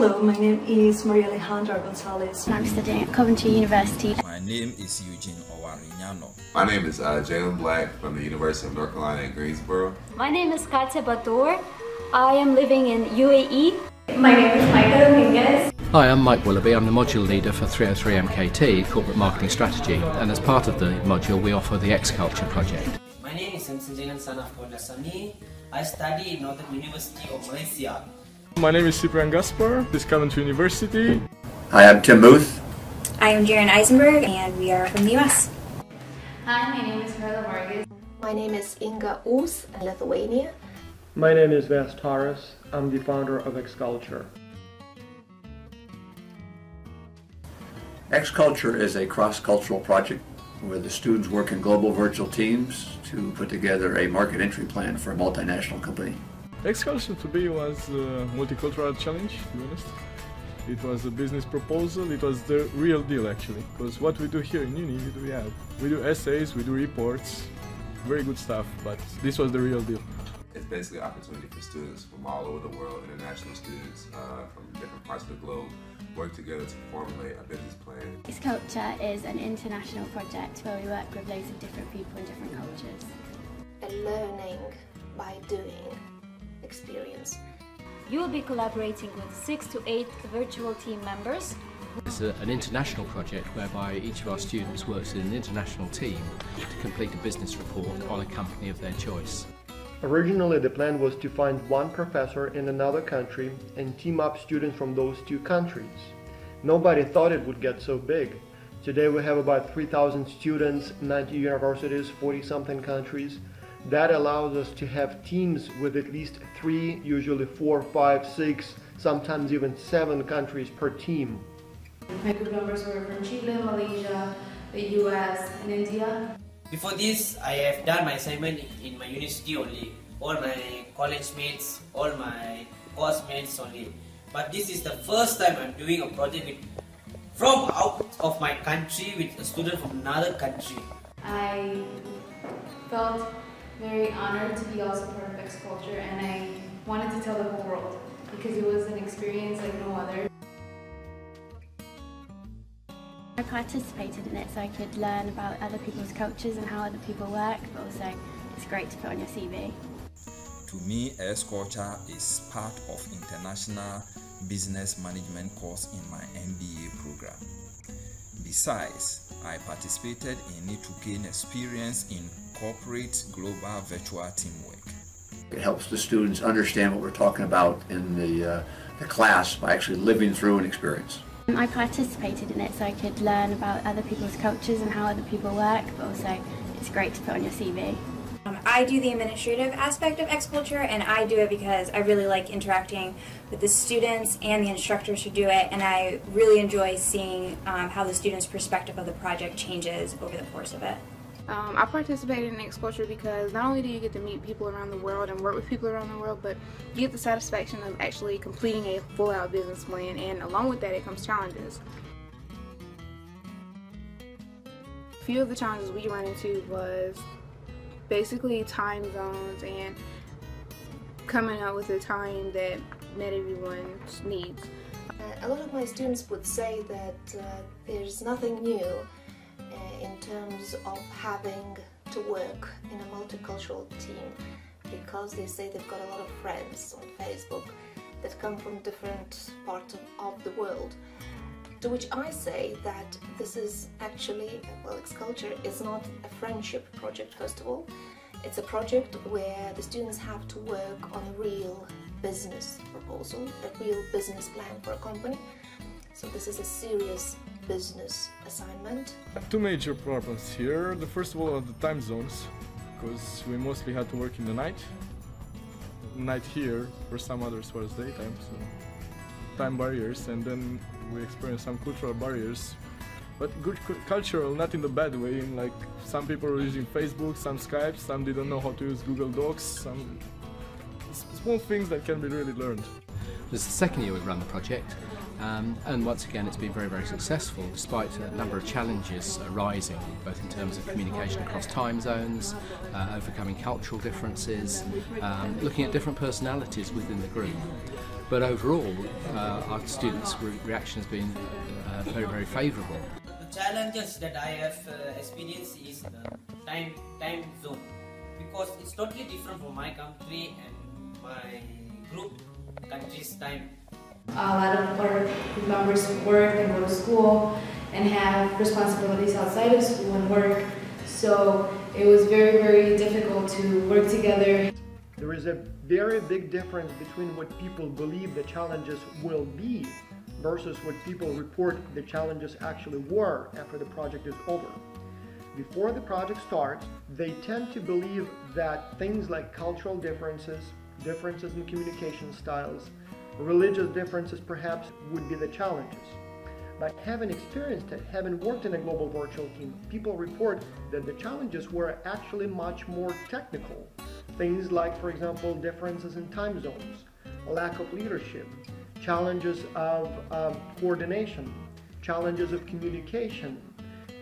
Hello, my name is Maria Alejandra Gonzalez. I'm studying at Coventry University. My name is Eugene Owarinyano. My name is Jalen Black from the University of North Carolina at Greensboro. My name is Katya Bator. I am living in UAE. My name is Michael Dominguez. Hi, I'm Mike Willoughby. I'm the module leader for 303 MKT, Corporate Marketing Strategy, and as part of the module we offer the X-Culture project. My name is Simpson Jalan, son of Kondasami. I study in Northern University of Malaysia. My name is Cyprian Gaspar, this is Coventry University. Hi, I'm Tim Booth. I am Jaren Eisenberg and we are from the US. Hi, my name is Carla Vargas. My name is Inga Oos, Lithuania. My name is Vas Taras. I'm the founder of X-Culture. X-Culture is a cross-cultural project where the students work in global virtual teams to put together a market entry plan for a multinational company. X-Culture to me was a multicultural challenge, to be honest. It was a business proposal, it was the real deal actually, because what we do here in uni, we do essays, we do reports, very good stuff, but this was the real deal. It's basically an opportunity for students from all over the world, international students from different parts of the globe, work together to formulate a business plan. X-Culture is an international project where we work with loads of different people and different cultures. A learning by doing experience. You will be collaborating with 6 to 8 virtual team members. It's an international project whereby each of our students works in an international team to complete a business report on a company of their choice. Originally, the plan was to find one professor in another country and team up students from those two countries. Nobody thought it would get so big. Today we have about 3,000 students, 90 universities, 40-something countries. That allows us to have teams with at least 3, usually 4, 5, 6, sometimes even 7 countries per team. My group members were from Chile, Malaysia, the US, and India. Before this, I have done my assignment in my university only. All my college mates, all my course mates only. But this is the first time I'm doing a project from out of my country with a student from another country. I felt very honored to be also part of X-Culture, and I wanted to tell the whole world because it was an experience like no other. I participated in it so I could learn about other people's cultures and how other people work, but also it's great to put on your CV. To me, X-Culture is part of international business management course in my MBA program. Besides, I participated in it to gain experience in corporate global virtual teamwork. It helps the students understand what we're talking about in the class by actually living through an experience. I participated in it so I could learn about other people's cultures and how other people work, but also it's great to put on your CV. I do the administrative aspect of X-Culture, and I do it because I really like interacting with the students and the instructors who do it, and I really enjoy seeing how the students' perspective of the project changes over the course of it. I participated in X-Culture because not only do you get to meet people around the world and work with people around the world, but you get the satisfaction of actually completing a full-out business plan, and along with that it comes challenges. A few of the challenges we ran into was basically time zones and coming up with a time that met everyone's needs. A lot of my students would say that there's nothing new in terms of having to work in a multicultural team, because they say they've got a lot of friends on Facebook that come from different parts of the world. To which I say that this is actually, well, X-Culture is not a friendship project, first of all. It's a project where the students have to work on a real business proposal, a real business plan for a company. So this is a serious business assignment. I have two major problems here. The first of all are the time zones, because we mostly had to work in the night. Night here, for some others was daytime, so time barriers, and then we experienced some cultural barriers. But good cultural, not in the bad way, like some people were using Facebook, some Skype, some didn't know how to use Google Docs, some small things that can be really learned. This is the second year we've run the project. And once again, it's been very, very successful despite a number of challenges arising, both in terms of communication across time zones, overcoming cultural differences, looking at different personalities within the group. But overall, our students' reaction has been very, very favourable. The challenges that I have experienced is the time zone, because it's totally different from my country and my group country's time. A lot of our group members work and go to school and have responsibilities outside of school and work, so it was very, very difficult to work together. There is a very big difference between what people believe the challenges will be versus what people report the challenges actually were after the project is over. Before the project starts, they tend to believe that things like cultural differences, differences in communication styles, religious differences perhaps would be the challenges. But having experienced it, having worked in a global virtual team, people report that the challenges were actually much more technical. Things like, for example, differences in time zones, lack of leadership, challenges of coordination, challenges of communication,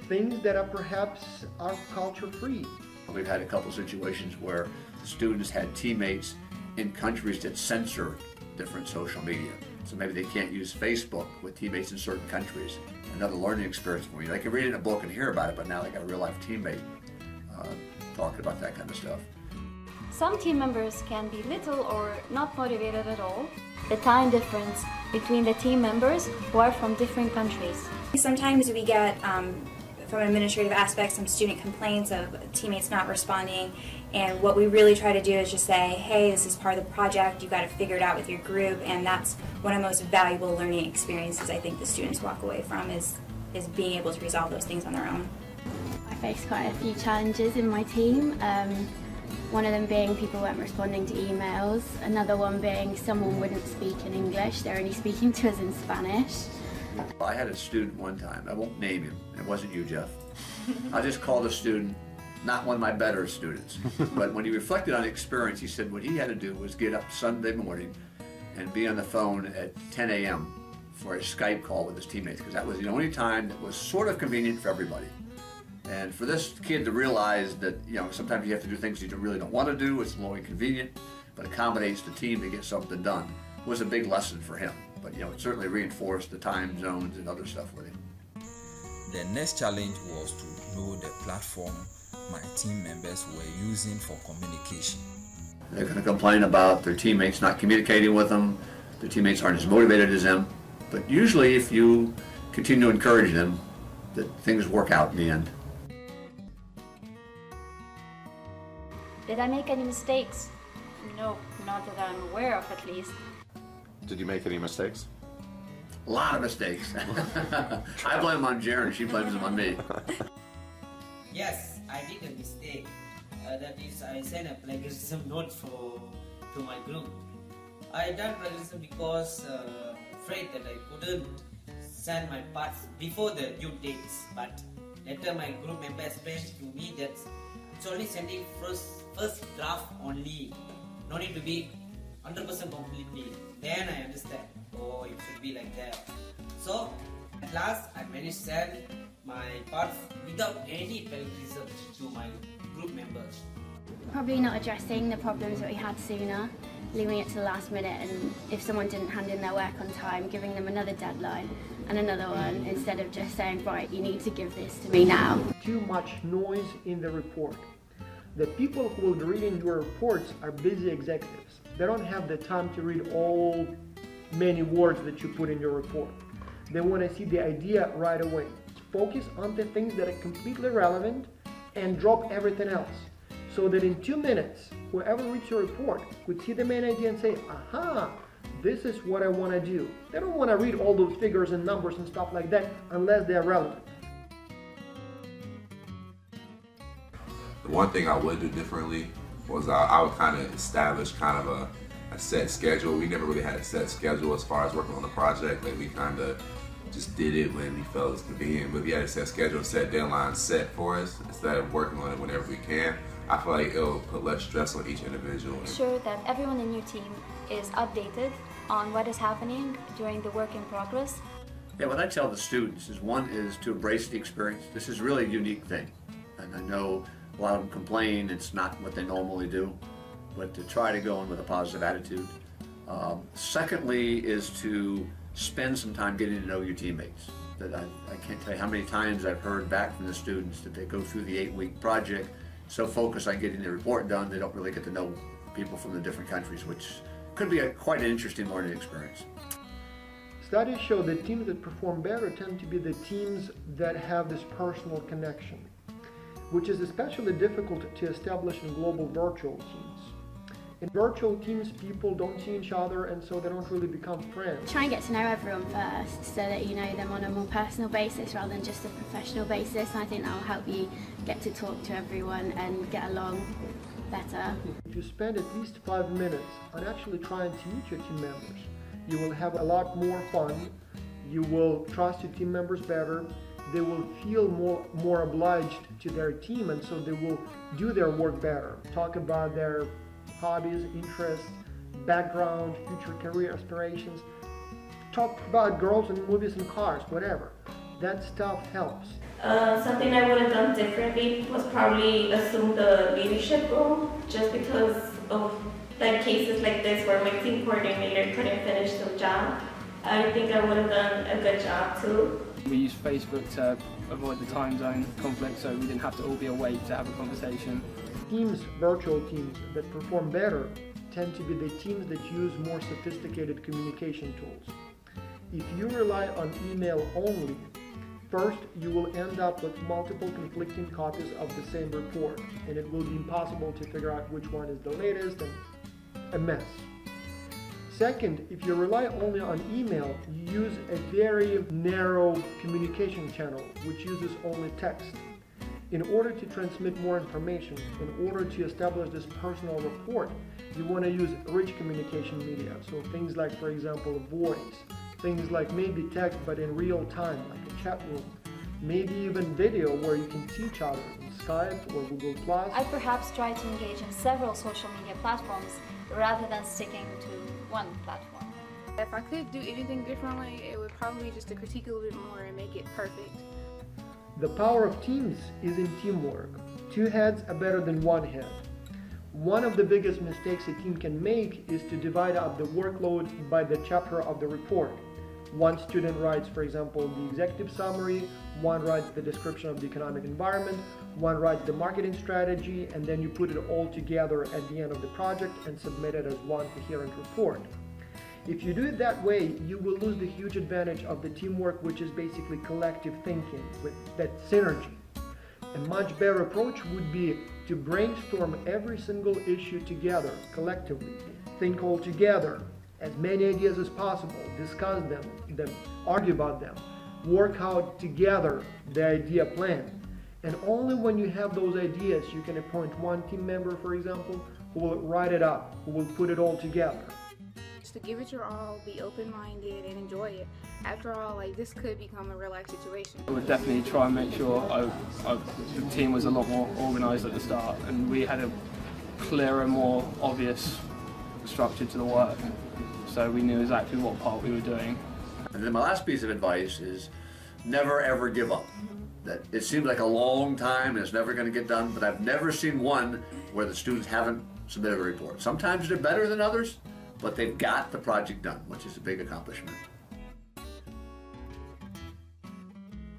things that are perhaps culture-free. We've had a couple situations where students had teammates in countries that censor different social media. So maybe they can't use Facebook with teammates in certain countries. Another learning experience for me. They can read it in a book and hear about it, but now they got a real life teammate talking about that kind of stuff. Some team members can be little or not motivated at all. The time difference between the team members who are from different countries. Sometimes we get, from an administrative aspect, some student complaints of teammates not responding, and what we really try to do is just say, hey, this is part of the project, you've got to figure it out with your group, and that's one of the most valuable learning experiences I think the students walk away from is being able to resolve those things on their own. I faced quite a few challenges in my team. One of them being people weren't responding to emails, another one being someone wouldn't speak in English, they're only speaking to us in Spanish. I had a student one time, I won't name him, it wasn't you, Jeff. I just called a student, not one of my better students, but when he reflected on the experience, he said what he had to do was get up Sunday morning and be on the phone at 10 a.m. for a Skype call with his teammates, because that was the only time that was sort of convenient for everybody. And for this kid to realize that, you know, sometimes you have to do things you really don't want to do, it's a little inconvenient, but accommodates the team to get something done, was a big lesson for him. But, you know, it certainly reinforced the time zones and other stuff with him. The next challenge was to know the platform my team members were using for communication. They're going to complain about their teammates not communicating with them, their teammates aren't as motivated as them, but usually if you continue to encourage them, that things work out in the end. Did I make any mistakes? No, not that I'm aware of at least. Did you make any mistakes? A lot of mistakes. I blame them on Jaren, she blames them on me. Yes, I did a mistake. That is, I sent a plagiarism note to my group. I done plagiarism because afraid that I couldn't send my parts before the due dates. But later my group member explained to me that it's only sending first draft only. No need to be 100% completely. Then I understand. Oh, it should be like that. So at last I managed to send my parts without any plagiarism to my group members. Probably not addressing the problems that we had sooner, leaving it to the last minute, and if someone didn't hand in their work on time, giving them another deadline and another one instead of just saying, right, you need to give this to me now. Too much noise in the report. The people who will be reading your reports are busy executives. They don't have the time to read all many words that you put in your report. They want to see the idea right away. Focus on the things that are completely relevant and drop everything else. So that in 2 minutes, whoever reads your report could see the main idea and say, aha, this is what I want to do. They don't want to read all those figures and numbers and stuff like that unless they're relevant. The one thing I would do differently was I would kind of establish kind of a set schedule. We never really had a set schedule as far as working on the project. Like we kind of just did it when we felt it was convenient. But we had a set schedule, set deadlines set for us instead of working on it whenever we can. I feel like it'll put less stress on each individual. Make sure that everyone in your team is updated on what is happening during the work in progress. Yeah, what I tell the students is, one is to embrace the experience. This is really a unique thing. And I know a lot of them complain it's not what they normally do, but to try to go in with a positive attitude. Secondly is to spend some time getting to know your teammates. That I can't tell you how many times I've heard back from the students that they go through the 8-week project so focused on getting the report done they don't really get to know people from the different countries, which could be quite an interesting learning experience. Studies show that teams that perform better tend to be the teams that have this personal connection, which is especially difficult to establish in global virtual teams. In virtual teams, people don't see each other, and so they don't really become friends. Try and get to know everyone first so that you know them on a more personal basis rather than just a professional basis. And I think that will help you get to talk to everyone and get along better. If you spend at least 5 minutes on actually trying to meet your team members, you will have a lot more fun, you will trust your team members better, they will feel more obliged to their team, and so they will do their work better. Talk about their hobbies, interests, background, future career aspirations. Talk about girls and movies and cars, whatever. That stuff helps. Something I would have done differently was probably assume the leadership role, just because of like cases like this where my team coordinator couldn't finish the job. I think I would have done a good job too. We used Facebook to avoid the time zone conflict, so we didn't have to all be awake to have a conversation. Teams, virtual teams that perform better tend to be the teams that use more sophisticated communication tools. If you rely on email only, first you will end up with multiple conflicting copies of the same report, and it will be impossible to figure out which one is the latest, and a mess. Second, if you rely only on email, you use a very narrow communication channel which uses only text. In order to transmit more information, in order to establish this personal rapport, you want to use rich communication media. So things like, for example, voice, things like maybe text but in real time, like a chat room, maybe even video where you can see each other in Skype or Google+. I perhaps try to engage in several social media platforms rather than sticking to one platform. If I could do anything differently, it would probably just to critique a little bit more and make it perfect. The power of teams is in teamwork. 2 heads are better than 1 head. One of the biggest mistakes a team can make is to divide up the workload by the chapter of the report. One student writes, for example, the executive summary, one writes the description of the economic environment, one writes the marketing strategy, and then you put it all together at the end of the project and submit it as one coherent report. If you do it that way, you will lose the huge advantage of the teamwork, which is basically collective thinking with that synergy. A much better approach would be to brainstorm every single issue together, collectively. Think all together, as many ideas as possible, discuss them, argue about them, work out together the idea plan. And only when you have those ideas, you can appoint one team member, for example, who will write it up, who will put it all together. Just to give it your all, be open-minded, and enjoy it. After all, like, this could become a real-life situation. I would definitely try and make sure the team was a lot more organised at the start, and we had a clearer, more obvious structure to the work, so we knew exactly what part we were doing. And then my last piece of advice is never ever give up. That it seems like a long time and it's never going to get done, but I've never seen one where the students haven't submitted a report. Sometimes they're better than others, but they've got the project done, which is a big accomplishment.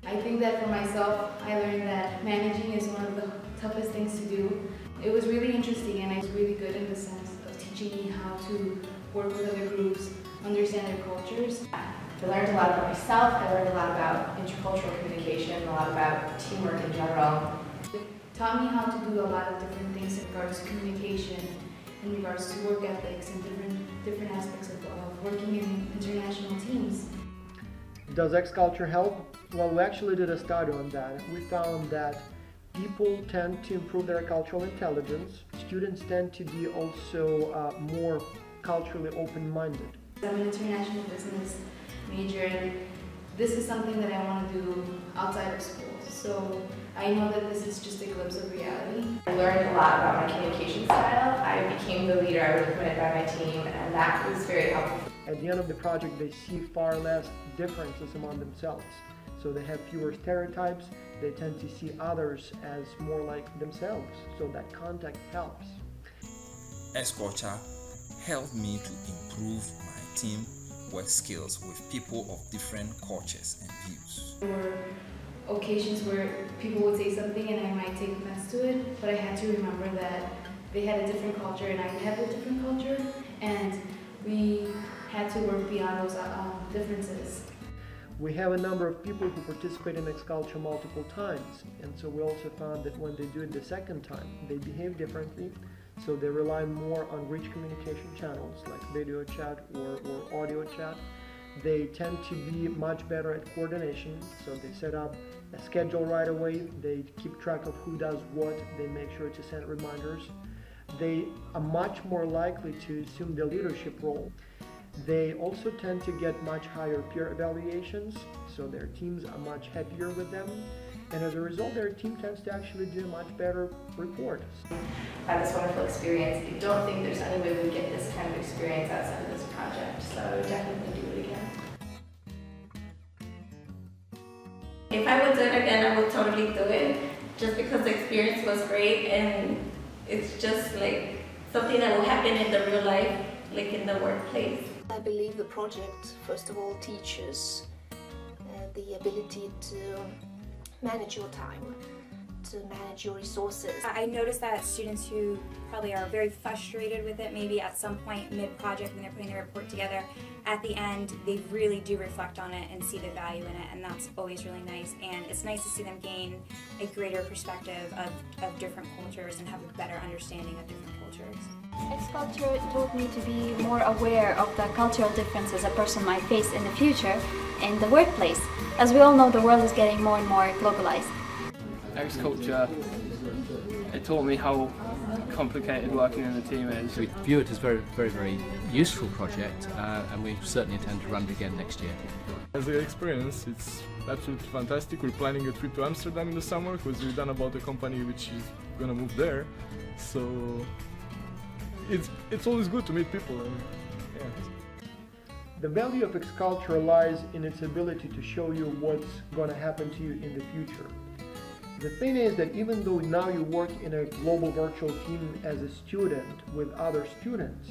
I think that for myself, I learned that managing is one of the toughest things to do. It was really interesting, and I was really good in the sense of teaching me how to work with other groups, understand their cultures. I learned a lot about myself, I learned a lot about intercultural communication, a lot about teamwork in general. It taught me how to do a lot of different things in regards to communication, in regards to work ethics, and different aspects of working in international teams. Does X-Culture help? Well, we actually did a study on that. We found that people tend to improve their cultural intelligence. Students tend to be also more culturally open-minded. I'm an international business major, and this is something that I want to do outside of school. So I know that this is just a glimpse of reality. I learned a lot about my communication style. I became the leader I was recommended by my team, and that was very helpful. At the end of the project, they see far less differences among themselves. So they have fewer stereotypes, they tend to see others as more like themselves, so that contact helps. X-Culture helped me to improve my team work skills with people of different cultures and views. There were occasions where people would say something and I might take offense to it, but I had to remember that they had a different culture and I had a different culture, and we had to work beyond those differences. We have a number of people who participate in X-Culture multiple times, and so we also found that when they do it the second time, they behave differently, so they rely more on rich communication channels like video chat or audio chat. They tend to be much better at coordination, so they set up a schedule right away, they keep track of who does what, they make sure to send reminders. They are much more likely to assume the leadership role. They also tend to get much higher peer evaluations, so their teams are much happier with them, and as a result their team tends to actually do a much better report. I had this wonderful experience. I don't think there's any way we get this kind of experience outside of this project, so I would definitely do it again. If I would do it again, I would totally do it, just because the experience was great, and it's just like something that will happen in the real life, like in the workplace. I believe the project, first of all, teaches the ability to manage your time, to manage your resources. I noticed that students who probably are very frustrated with it, maybe at some point mid-project when they're putting their report together, at the end they really do reflect on it and see the value in it, and that's always really nice. And it's nice to see them gain a greater perspective of different cultures and have a better understanding of different cultures. X-Culture taught me to be more aware of the cultural differences a person might face in the future in the workplace. As we all know, the world is getting more and more globalized. X-Culture, it taught me how complicated working in a team is. We view it as a very useful project, and we certainly intend to run it again next year. As an experience, it's absolutely fantastic. We're planning a trip to Amsterdam in the summer because we've done about a company which is going to move there. So it's always good to meet people. And, yeah. The value of X-Culture lies in its ability to show you what's going to happen to you in the future. The thing is that even though now you work in a global virtual team as a student with other students,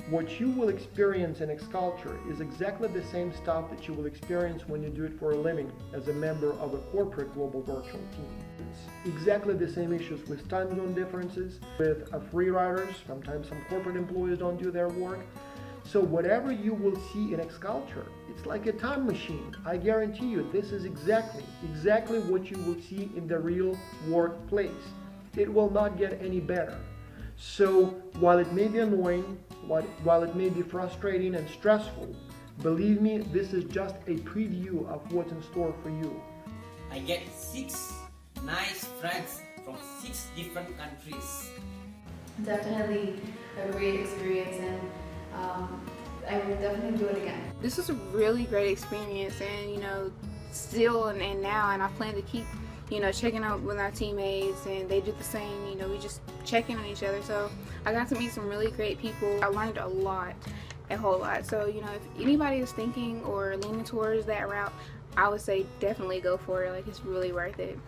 what you will experience in X-Culture is exactly the same stuff that you will experience when you do it for a living as a member of a corporate global virtual team. It's exactly the same issues with time zone differences, with free riders. Sometimes some corporate employees don't do their work. So whatever you will see in X-Culture, it's like a time machine. I guarantee you this is exactly what you will see in the real workplace. It will not get any better. So while it may be annoying, while it may be frustrating and stressful, believe me, this is just a preview of what's in store for you. I get 6 nice friends from 6 different countries. Definitely a great experience, and I would definitely do it again. This was a really great experience, and still and now, and I plan to keep checking out with our teammates, and they do the same. We just check in on each other. So I got to meet some really great people. I learned a whole lot. So if anybody is thinking or leaning towards that route, I would say definitely go for it. Like, it's really worth it.